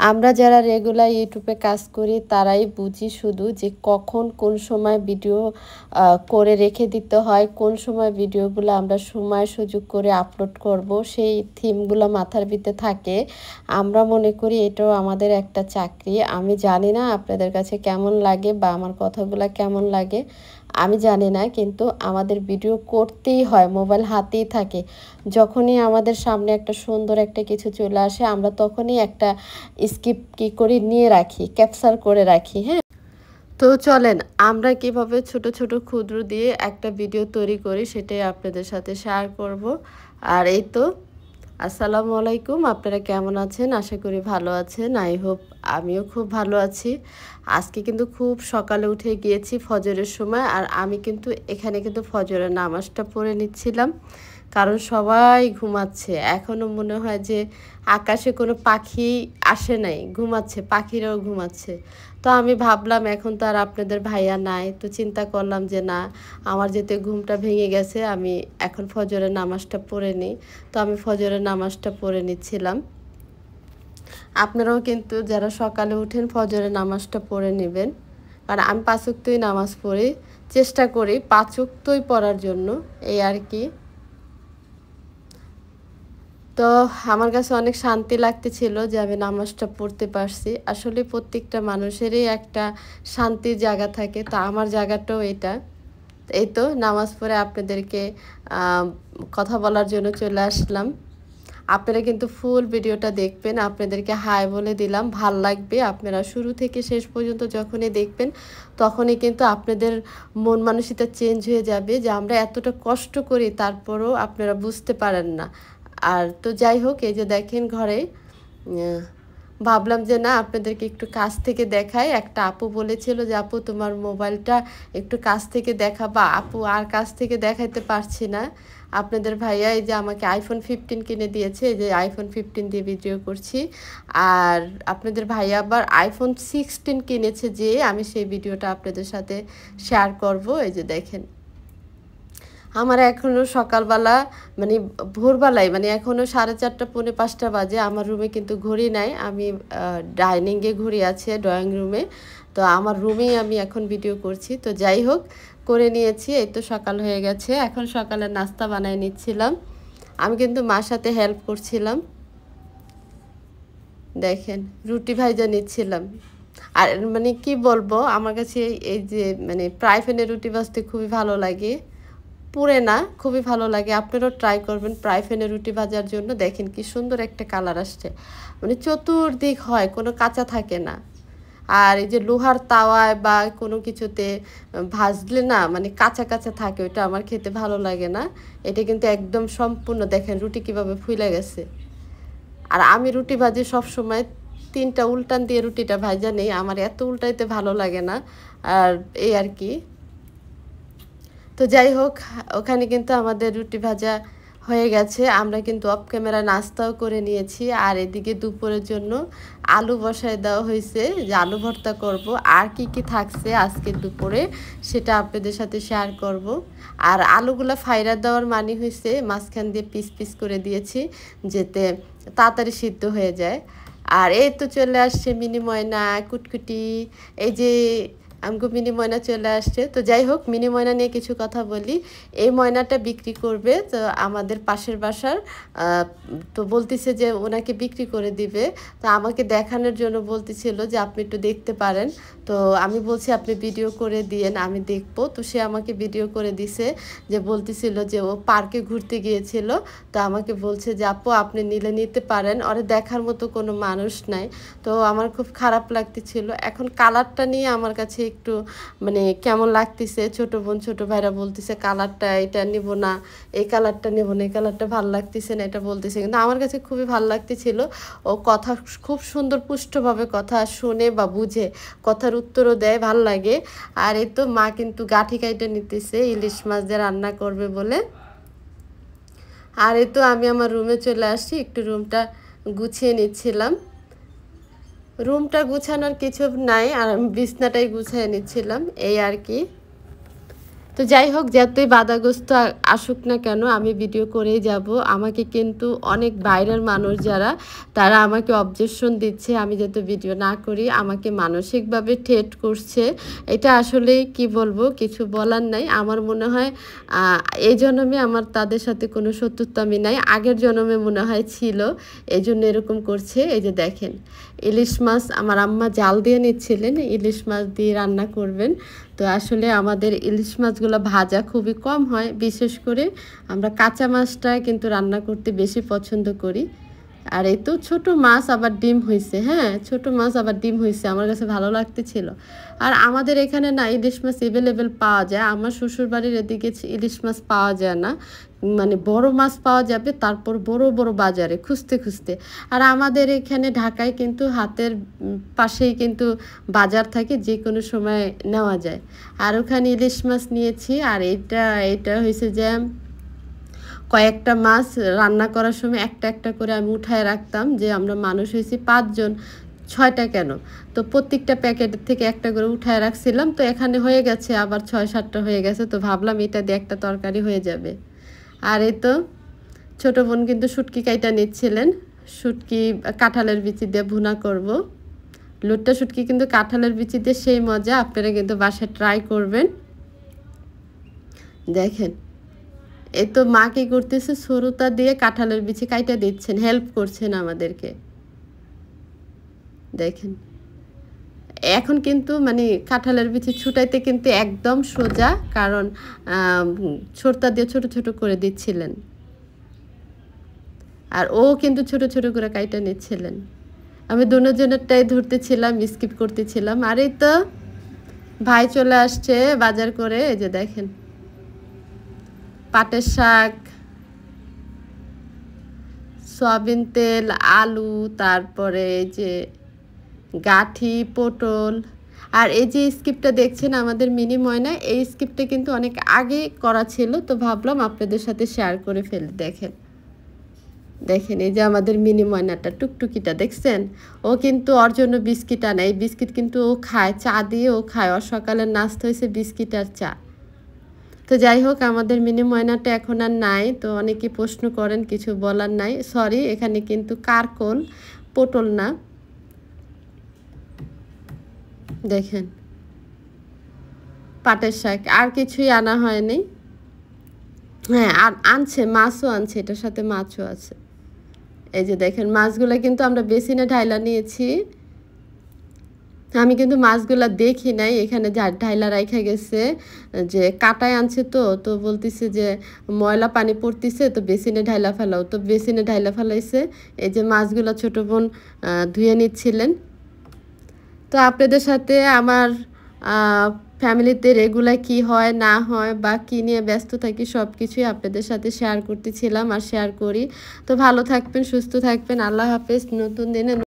আমরা যারা রেগুলার ইউটিউবে কাজ করি তারাই বুঝি শুধু যে কখন কোন সময় ভিডিও করে রেখে দিতে হয়, কোন সময় ভিডিওগুলো আমরা সময় সুযোগ করে আপলোড করব, সেই থিমগুলো মাথার ভিতরে থাকে। আমরা মনে করি এটাও আমাদের একটা চাকরি। আমি জানি না আপনাদের কাছে কেমন লাগে বা আমার কথাগুলো কেমন লাগে, আমি জানি না, কিন্তু আমাদের ভিডিও করতেই হয়, মোবাইল হাতেই থাকে। যখনই আমাদের সামনে একটা সুন্দর একটা কিছু চলে আসে আমরা তখনই একটা স্কিপ কি করি নিয়ে রাখি, ক্যাপচার করে রাখি। হ্যাঁ, তো চলেন আমরা কিভাবে ছোট ছোট ক্ষুদ্র দিয়ে একটা ভিডিও তৈরি করি সেটাই আপনাদের সাথে শেয়ার করব। আর এই তো, আসসালামু আলাইকুম, আপনারা কেমন আছেন? আশা করি ভালো আছেন। আই হোপ আমিও খুব ভালো আছি। আজকে কিন্তু খুব সকালে উঠে গিয়েছি ফজরের সময়, আর আমি কিন্তু এখানে কিন্তু ফজরের নামাজটা পড়ে নিচ্ছিলাম, কারণ সবাই ঘুমাচ্ছে। এখনও মনে হয় যে আকাশে কোনো পাখি আসে নাই, ঘুমাচ্ছে, পাখিরাও ঘুমাচ্ছে। তো আমি ভাবলাম এখন তো আর আপনাদের ভাইয়া নাই, তো চিন্তা করলাম যে না, আমার যেতে ঘুমটা ভেঙে গেছে, আমি এখন ফজরের নামাজটা পড়ে নিই। তো আমি ফজরের নামাজটা পড়ে নিচ্ছিলাম। আপনারাও কিন্তু যারা সকালে উঠেন ফজরের নামাজটা পড়ে নেবেন, কারণ আমি 5 ওয়াক্তই নামাজ পড়ি, চেষ্টা করি 5 ওয়াক্তই পড়ার জন্য, এই আর কি। তো আমার কাছে অনেক শান্তি লাগতেছিল যে আমি নামাজটা পড়তে পারছি। আসলে প্রত্যেকটা মানুষেরই একটা শান্তির জায়গা থাকে, তো আমার জায়গাটাও এটা। এই তো নামাজ পড়ে আপনাদেরকে কথা বলার জন্য চলে আসলাম। আপনারা কিন্তু ফুল ভিডিওটা দেখবেন, আপনাদেরকে হাই বলে দিলাম, ভাল লাগবে। আপনারা শুরু থেকে শেষ পর্যন্ত যখনই দেখবেন তখনই কিন্তু আপনাদের মন মানসিকতা চেঞ্জ হয়ে যাবে যে আমরা এতটা কষ্ট করি তারপরেও আপনারা বুঝতে পারেন না। আর তো যাই হোক, এই যে দেখেন ঘরে, ভাবলাম যে না আপনাদেরকে একটু কাছ থেকে দেখাই। একটা আপু বলেছিল যে আপু তোমার মোবাইলটা একটু কাছ থেকে দেখাবা। আপু আর কাছ থেকে দেখাইতে পারছি না। আপনাদের ভাইয়া এই যে আমাকে আইফোন 15 কিনে দিয়েছে, এই যে আইফোন 15 দিয়ে ভিডিও করছি। আর আপনাদের ভাইয়া আবার আইফোন 16 কিনেছে, যে আমি সেই ভিডিওটা আপনাদের সাথে শেয়ার করব। এই যে দেখেন, আমার এখনও সকালবেলা, মানে ভোরবেলায়, মানে এখনও 4:30 পৌনে 5টা বাজে। আমার রুমে কিন্তু ঘড়ি নাই, আমি ডাইনিংয়ে ঘড়ি আছে, ড্রয়িং রুমে। তো আমার রুমেই আমি এখন ভিডিও করছি। তো যাই হোক, করে নিয়েছি। এই তো সকাল হয়ে গেছে, এখন সকালের নাস্তা বানাই নিচ্ছিলাম। আমি কিন্তু মার সাথে হেল্প করছিলাম। দেখেন রুটি ভাইজা নিচ্ছিলাম। আর মানে কি বলবো, আমার কাছে এই যে মানে ফ্রাই প্যানে রুটি ভাজতে খুবই ভালো লাগে, পুড়ে না, খুবই ভালো লাগে। আপনারাও ট্রাই করবেন ফ্রাই প্যানে রুটি ভাজার জন্য। দেখেন কি সুন্দর একটা কালার আসছে, মানে চতুর্দিক হয়, কোনো কাঁচা থাকে না। আর এই যে লোহার তাওয়ায় বা কোনো কিছুতে ভাজলে না মানে কাঁচা কাঁচা থাকে, ওইটা আমার খেতে ভালো লাগে না। এটা কিন্তু একদম সম্পূর্ণ, দেখেন রুটি কিভাবে ফুলে গেছে। আর আমি রুটি ভাজি সব সময় 3টা উল্টান দিয়ে রুটিটা ভাজা নেই, আমার এত উল্টাইতে ভালো লাগে না। আর এই আর কি। তো যাই হোক, ওখানে কিন্তু আমাদের রুটি ভাজা হয়ে গেছে। আমরা কিন্তু অফ ক্যামেরা নাস্তাও করে নিয়েছি। আর এদিকে দুপুরের জন্য আলু বসায় দেওয়া হয়েছে, যে আলু ভর্তা করব। আর কি কি থাকছে আজকে দুপুরে সেটা আপনাদের সাথে শেয়ার করব। আর আলুগুলো ফাইরা দেওয়ার মানে হয়েছে মাঝখান দিয়ে পিস পিস করে দিয়েছি, যাতে তাড়াতাড়ি সিদ্ধ হয়ে যায়। আর এই তো চলে আসছে মিনি ময়না, কুটকুটি, এই যে আমগো মিনি ময়না চলে আসছে। তো যাই হোক, মিনি ময়না নিয়ে কিছু কথা বলি। এই ময়নাটা বিক্রি করবে, তো আমাদের পাশের বাসার, তো বলতেছে যে ওনাকে বিক্রি করে দিবে। তো আমাকে দেখানোর জন্য বলতেছিল যে আপনি একটু দেখতে পারেন। তো আমি বলছি আপনি ভিডিও করে দিয়েন, আমি দেখবো। তো সে আমাকে ভিডিও করে দিছে, যে বলতেছিল যে ও পার্কে ঘুরতে গিয়েছিল। তো আমাকে বলছে যে আপু আপনি নিতে পারেন, ওরে দেখার মতো কোনো মানুষ নাই। তো আমার খুব খারাপ লাগতেছিল। এখন কালারটা নিয়ে আমার কাছে একটু মানে কেমন লাগতেছে। ছোট বোন ছোট ভাইরা বলতেছে কালারটা এটা নিব না, এই কালারটা নেব না, এই কালারটা ভালো লাগতেছে না, এটা বলতেছে। কিন্তু আমার কাছে খুবই ভালো লাগতেছিল। ও কথা খুব সুন্দর পুষ্টভাবে কথা শুনে বা বুঝে কথার উত্তরও দেয়, ভাল লাগে। আর এই তো মা কিন্তু গাঁঠি কাইটে নিতেছে ইলিশ মাছ দিয়ে রান্না করবে বলে। আর এই তো আমি আমার রুমে চলে আসছি, একটু রুমটা গুছিয়ে নিচ্ছিলাম। রুমটা গুছানোর কিছু নাই, আর আমি বিছনাটাই গুছিয়ে নিচ্ছিলাম, এই আর কি। তো যাই হোক, যতই বাধাগ্রস্ত আসুক না কেন আমি ভিডিও করেই যাব। আমাকে কিন্তু অনেক বাইরের মানুষ যারা, তারা আমাকে অবজেকশন দিচ্ছে আমি যাতে ভিডিও না করি, আমাকে মানসিকভাবে ঠেট করছে। এটা আসলে কি বলবো, কিছু বলার নাই। আমার মনে হয় এই জন্মে আমার তাদের সাথে কোনো শত্রুতামি নাই, আগের জন্মে মনে হয় ছিল, এই জন্য এরকম করছে। এই যে দেখেন, ইলিশ মাছ আমার আম্মা জাল দিয়ে নিচ্ছিলেন, ইলিশ মাছ দিয়ে রান্না করবেন। তো আসলে আমাদের ইলিশ মাছগুলো ভাজা খুবই কম হয়, বিশেষ করে আমরা কাঁচা মাছটা কিন্তু রান্না করতে বেশি পছন্দ করি। আর এই তো ছোট মাছ আবার ডিম হয়েছে, হ্যাঁ ছোট মাছ আবার ডিম হয়েছে, আমার কাছে ভালো লাগতেছিল। আর আমাদের এখানে না ইলিশ মাছ এভেলেবেল পাওয়া যায়, আমার শ্বশুরবাড়ির এদিকে ইলিশ মাছ পাওয়া যায় না, মানে বড় মাছ পাওয়া যাবে তারপর বড় বড় বাজারে খুঁজতে খুঁজতে। আর আমাদের এখানে ঢাকায় কিন্তু হাতের পাশেই কিন্তু বাজার থাকে, যে কোনো সময় নেওয়া যায়। আর ওখানে ইলিশ মাছ নিয়েছি। আর এটা হয়েছে যে কয়েকটা মাছ রান্না করার সময় একটা একটা করে আমি উঠায় রাখতাম, যে আমরা মানুষ হয়েছি 5 জন, 6টা কেন, তো প্রত্যেকটা প্যাকেটের থেকে একটা করে উঠায় রাখছিলাম। তো এখানে হয়ে গেছে আবার 6-7টা হয়ে গেছে, তো ভাবলাম এটা দিয়ে একটা তরকারি হয়ে যাবে। আর এই তো ছোটো বোন কিন্তু শুটকি কাইটা নিচ্ছিলেন, শুটকি কাঁঠালের বিচি দিয়ে ভুনা করব। লুটটা শুটকি কিন্তু কাঁঠালের বিচি দিয়ে সেই মজা, আপনারা কিন্তু বাসায় ট্রাই করবেন। দেখেন এই তো মা কি করতেছে, সরুতা দিয়ে কাঁঠালের বিচি কাইটা দিচ্ছেন, হেল্প করছেন আমাদেরকে। দেখেন এখন কিন্তু মানে কাঁঠালের বিচি ছুটাইতে কিন্তু একদম সোজা, কারণ ছোরতা দিয়ে ছোট ছোট করে দিচ্ছিলেন। আর ও কিন্তু ছোট ছোট করে কাইটা নিচ্ছিলেন, আমি দুজনেরটাই ধরতেছিলাম, স্কিপ করতেছিলাম। আর এই তো ভাই চলে আসছে বাজার করে, এই যে দেখেন পাটের শাক, সয়াবিন তেল, আলু, তারপরে এই যে গাঠি, পটল। আর এই যে স্কিপটা দেখছেন আমাদের মিনি ময়না, এই স্কিপটা কিন্তু অনেক আগে করা ছিল, তো ভাবলাম আপনাদের সাথে শেয়ার করে ফেলি। দেখেন দেখেন এই যে আমাদের মিনি ময়নাটা, টুকটুকিটা দেখছেন, ও কিন্তু ওর জন্য বিস্কিট আনে, এই বিস্কিট কিন্তু ও খায়, চা দিয়ে ও খায়, ওর সকালের নাস্তা হয়েছে বিস্কিট আর চা। তো যাই হোক, আমাদের মিনি ময়নাটা এখন আর নাই, তো অনেকে প্রশ্ন করেন, কিছু বলার নাই, সরি। এখানে কিন্তু কারকল, পটল না। দেখেন পাটের শাক, আর কিছুই আনা হয়নি। হ্যাঁ আর আনছে, মাছও আনছে, এটার সাথে মাছও আছে। এই যে দেখেন মাছগুলো কিন্তু আমরা বেসিনে ঢাইলা নিয়েছি, আমি কিন্তু মাছগুলা দেখি নাই, এখানে ঢাইলা রাইখা গেছে, যে কাটায় আনছে, তো বলতেছে যে ময়লা পানি পড়তেছে, তো বেসিনে ঢাইলা ফেলাও, তো বেসিনে ঢাইলা ফেলাইছে। এই যে মাছগুলা ছোট বোন ধুয়ে নিচ্ছিলেন। তো আপনাদের সাথে আমার ফ্যামিলিতে রেগুলার কি হয় না হয় বা কী নিয়ে ব্যস্ত থাকি সব কিছুই আপনাদের সাথে শেয়ার করতেছিলাম আর শেয়ার করি। তো ভালো থাকবেন, সুস্থ থাকবেন, আল্লাহ হাফেজ। নতুন দিনে